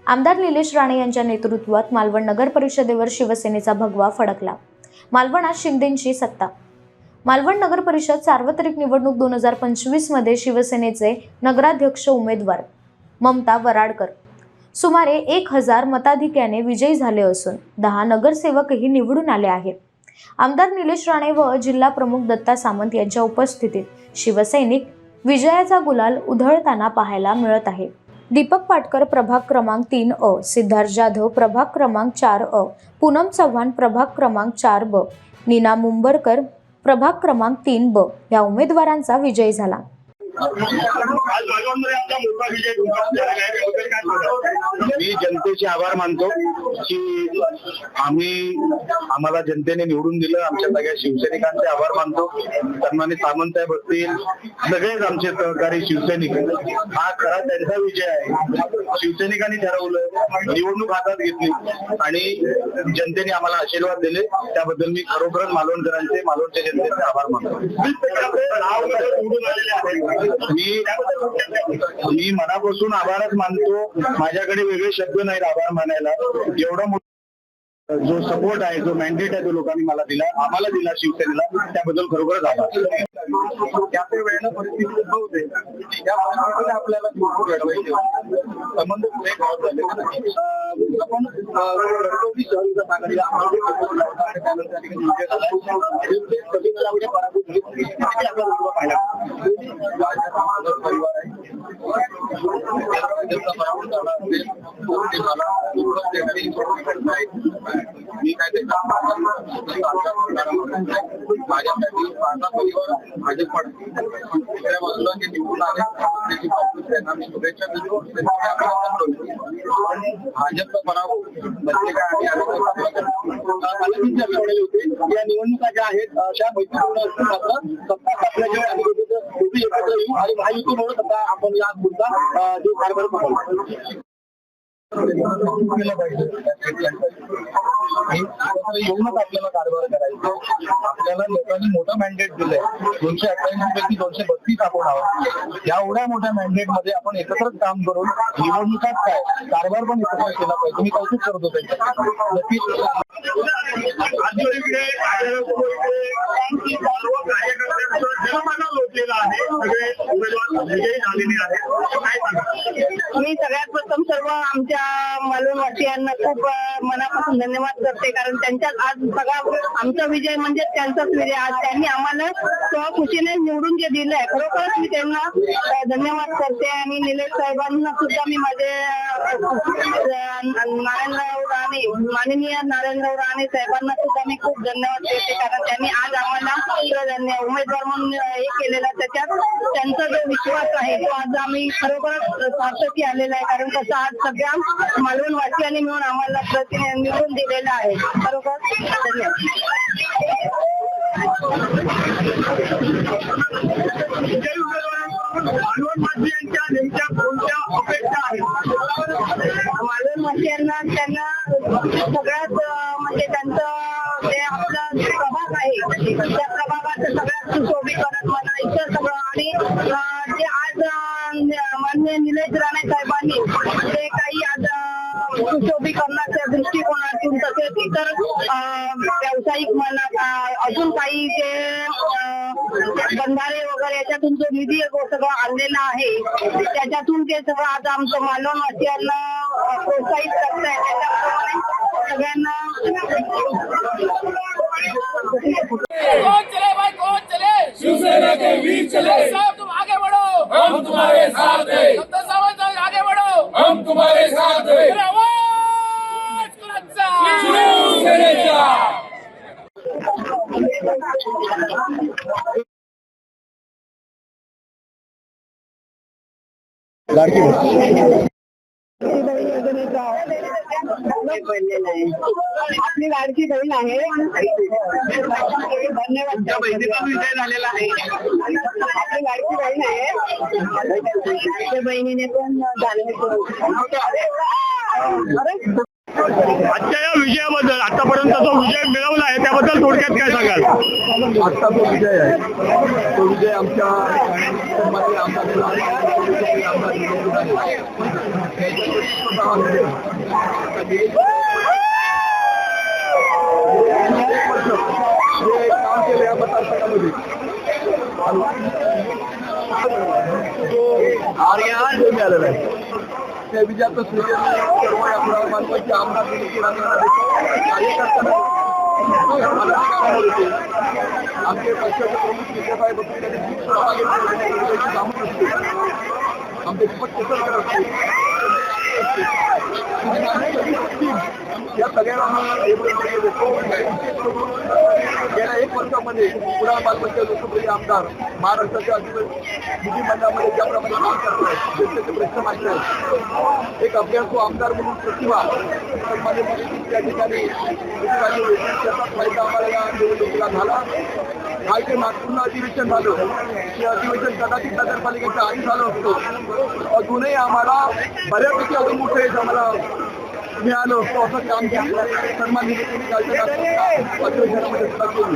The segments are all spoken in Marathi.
आमदार निलेश राणे यांच्या नेतृत्वात मालवण नगर परिषदेवर शिवसेनेचा भगवा फडकला। मालवणात शिंदेंची सत्ता। मालवण नगर परिषद सार्वत्रिक निवडणूक 2025 मध्ये शिवसेनेचे नगराध्यक्ष उमेदवार ममता वराडकर सुमारे 1000 मताधिक्याने विजयी झाले असून 10 नगरसेवकही निवडून आले आहेत। आमदार निलेश राणे व जिल्हा प्रमुख दत्ता सामंत यांच्या उपस्थितीत शिवसैनिक विजयाचा गुलाल उधळताना पाहायला मिळत आहे। दीपक पाटकर प्रभाग क्रमांक 3 सिद्धार्थ जाधव प्रभाग क्रमांक 4 पूनम चव्हाण प्रभाग क्रमांक 4 नीना मुंबरकर प्रभाग क्रमांक 3 या उमेदवारांचा विजय झाला। मी जनतेचे आभार मानतो की आम्हाला जनतेने निवडून दिलं। आमच्या सगळ्या शिवसैनिकांचे आभार मानतो। सन्मानित सामंत साहेब असतील, सगळेच आमचे सहकारी शिवसैनिक, हा खरा त्यांचा विजय आहे। शिवसैनिकांनी ठरवलं, निवडणूक हातात घेतली आणि जनतेने आम्हाला आशीर्वाद दिले, त्याबद्दल मी खरोखरच मालवणकरांचे, मालवणच्या जनतेचे आभार मानतो। मी मनापासून आभारच मानतो। माझ्याकडे वेगळे शब्द नाहीत आभार मानायला। एवढा मोठा जो सपोर्ट आहे, जो मॅन्डेट आहे, तो लोकांनी मला दिला, आम्हाला दिला शिवसेनेला, त्याबद्दल खरोखरच आभार। त्याच्या वेळेला परिस्थिती उद्भवते, त्या परिस्थितीला आपल्याला संबंध आपण मी काय ते माझ्यासाठी माझा परिवार भाजप दुसऱ्या बाजूला जे निवडून आले त्याची त्यांना मी शुभेच्छा देतो। भाजपचा पराभव म्हणजे काय होते, या निवडणुका ज्या आहेत त्या मैत्रीपूर्ण असून मात्र सत्ता आपल्याकडे आम्ही एकत्र येऊ आणि महायुतीमुळे सत्ता आपण या मुद्दा जो कारभार पकडू येऊनच आपल्याला कारभार करायचा। आपल्याला लोकांनी मोठं मॅन्डेट दिलंय, 288 पैकी 232 आपण आहोत। या एवढ्या मोठ्या मॅन्डेट मध्ये आपण एकत्रच काम करून निवडणुकात काय कारभार पण एकत्र केला पाहिजे। मी कौतुक करतो त्यांच्या नक्कीच। मी सगळ्यात प्रथम सर्व आमच्या मालवणवासियांना खूप मनापासून धन्यवाद करते, कारण त्यांच्यात आज सगळा आमचा विजय म्हणजे त्यांचाच विजय। आज त्यांनी आम्हाला खुशीने निवडून जे दिलंय, खरोखरच मी त्यांना धन्यवाद करते। आणि निलेश साहेबांना सुद्धा मी माझे माननीय नारायणराव राणे साहेबांना सुद्धा मी खूप धन्यवाद देते, कारण त्यांनी आज आम्हाला उमेदवार म्हणून हे केलेला, त्याच्यात त्यांचा जो विश्वास आहे तो आज आम्ही खरोखरच सार्थकी आलेला आहे। कारण कसं आज सगळ्या मालवणवासियांनी मिळून आम्हाला निवडून दिलेला आहे। खरोखर धन्यवाद। मालवणवासियांच्या नेमक्या कोणत्या अपेक्षा आहेत? मालवणवासियांना त्यांना सगळ्यात म्हणजे त्यांचं जे आपला प्रभाग आहे त्या प्रभागाचं सगळ्यात सुशोभीकरण म्हणायचं सगळं, आणि जे आज माननीय निलेश राणे साहेबांनी जे काही आज सुशोभीकरणाच्या दृष्टिकोनातून तसेच इतर व्यावसायिक म्हणा अजून काही जे बंधारे वगैरे याच्यातून जो निधी सगळं आणलेला आहे, त्याच्यातून ते सगळं आज आमचं मालवणवासियांना प्रोत्साहित करत आहे। त्याच्याप्रमाणे सगळ्यांना कौन चले भाई, कौन चले? शिवसेना के वीर चले। साहब तुम आगे बढ़ो, हम तुम्हारे साथ हैं। दत्ता सामंत आगे बढ़ो, हम तुम्हारे साथ हैं। आवाज कुराचा शिवसेनेचा। आपली लाडकी बहीण आहे, धन्यवाद। बहिणीचा विजय झालेला आहे, आपली लाडकी बहीण आहे, बहिणीने पण झाले। आजच्या या विजयाबद्दल, आतापर्यंत जो विजय मिळवला आहे त्याबद्दल थोडक्यात काय सांगाल? आजचा जो विजय आहे तो विजय आमच्या सन्माननीय जे काम केलं या मतदारसंघामध्ये जो मिळालेला आहे त्या विजयाचं श्रेय सर्व या पुरावा मानतो की आमदार निलेश राणेंना देतो. कार्यकर्त्यांना आमचे पक्षाचे प्रमुख नेतेसाहेब असतील आमचे दीपक केसरकर असतील या सगळ्यांना गेल्या 1 वर्षामध्ये कुडाळ पालकचे लोकप्रिय आमदार महाराष्ट्राच्या विधिमंडळामध्ये ज्याप्रमाणे काम करत आहेत जनतेचे प्रश्न मांडले आहेत. एक अभ्यासू आमदार म्हणून प्रतिभा सन्मान्य त्या ठिकाणी त्याचा फायदा आम्हाला निवडणुकीला झाला. काल ते नागपूरला अधिवेशन झालं. ते अधिवेशन कदाचित नगरपालिकेच्या आधी झालं असतं. अजूनही आम्हाला बऱ्यापैकी अजून मोठं यश आम्हाला मिळालं असतं असं काम केलं. सन्मान निलेशने कालच्या अधिवेशनामध्ये सुद्धा केली.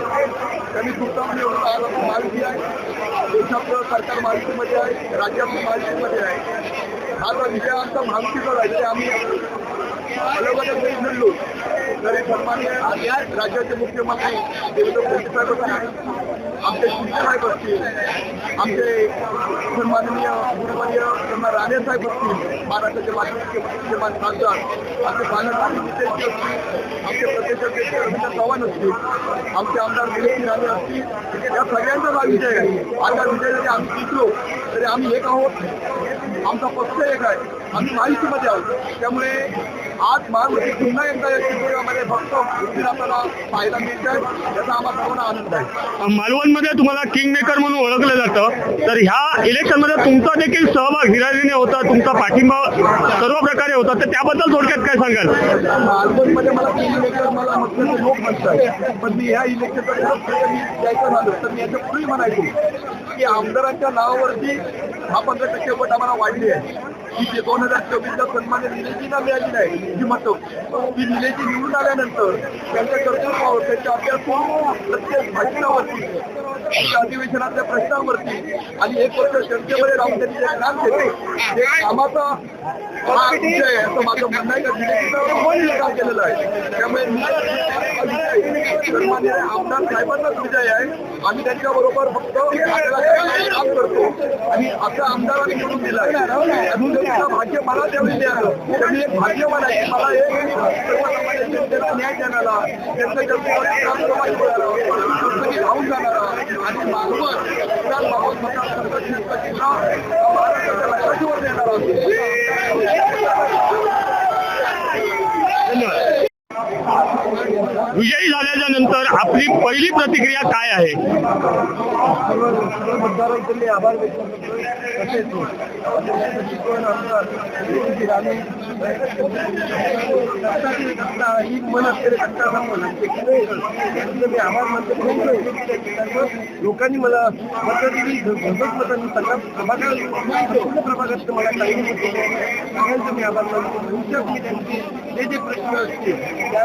त्यांनी सुद्धा माहिती आहे. देशातलं सरकार माहितीमध्ये आहे, राज्यातलं माहितीमध्ये आहे. हा जो विषय आमचा माहितीचा राहिला आम्ही अलग अलग वेळी मिळलो तरी सन्मान्य राज्याचे मुख्यमंत्री देवेंद्र फडणवीस साहेब असतील, आमचे शिंदेसाहेब असतील, आमचे सन्माननीय गुरुवर्य राणेसाहेब असतील, महाराष्ट्राचे माजी मुख्यमंत्री खासदार आमचे पालकमंत्री नितेश असतील, आमचे प्रदेशाध्यक्ष रवींद्र चव्हाण असतील, आमचे आमदार निलेश राणे असतील, या सगळ्यांचा हा विजय आहे. आज हा विजय जरी आम्ही जिंकलो तरी आम्ही एक आहोत. आमचा पक्ष एक आहे. आम्ही माहितीमध्ये आहोत. त्यामुळे आज महायुती पुन्हा एकदा या चित्रमध्ये फक्त आपल्याला पाहायला मिळत आहे. याचा आम्हाला सर्वांना आनंद आहे. मालवणमध्ये तुम्हाला किंग मेकर म्हणून ओळखलं जातं, तर ह्या इलेक्शनमध्ये तुमचा देखील सहभाग हिरारीने होता, तुमचा पाठिंबा सर्व प्रकारे होता, तर त्याबद्दल थोडक्यात काय सांगाल? मालवणमध्ये मला किंग मेकर मला मतदार लोक म्हणतात, पण मी ह्या इलेक्शनचा द्यायचं झालं तर मी याच्या पूर्वी म्हणायचो की आमदारांच्या नावावरती 10-15% वोट आम्हाला वाढली आहे. ही 2024च्या सन्मान्य निलेशजींना मिळाली नाही ही मतं. ती निलेशजी निवडून आल्यानंतर त्यांच्या कर्तृत्वावर, त्यांच्या अभ्यास प्रत्येक भाषणावरती, त्यांच्या अधिवेशनातल्या प्रश्नांवरती आणि 1 वर्ष चर्चेमध्ये राहून त्यांनी जे काम केले ते कामाचा हा विषय आहे असं माझं म्हणणं आहे. का निलेशजीचं काम केलेलं आहे. त्यामुळे सन्मान्य आमदार साहेबांचाच विजय आहे. आम्ही त्यांच्याबरोबर फक्त काम करतो आणि असं आमदारांनी निवडून दिलं आहे. अजून भाग्य मला त्यावेळी मिळालं तर मी एक भाग्यवान आहे. मला एक सर्वसामान्य जनतेला न्याय देणारा, त्यांचं राहून जाणारा आणि मालवण मतदारसंघाची महाराष्ट्राच्या देणारा विजयी झाल्याच्या नंतर आपली पहिली प्रतिक्रिया काय आहे? मतदारांचे मी आभार व्यक्त करतो. तसेच ही मन असलेले मी आभार मानतो. लोकांनी मला मतं दिली, घरघर मतांनी सगळ्या प्रभागात मला काही सगळ्यांचं मी आभार मानतो. भविष्यात मी त्यांचे जे प्रश्न असतील त्या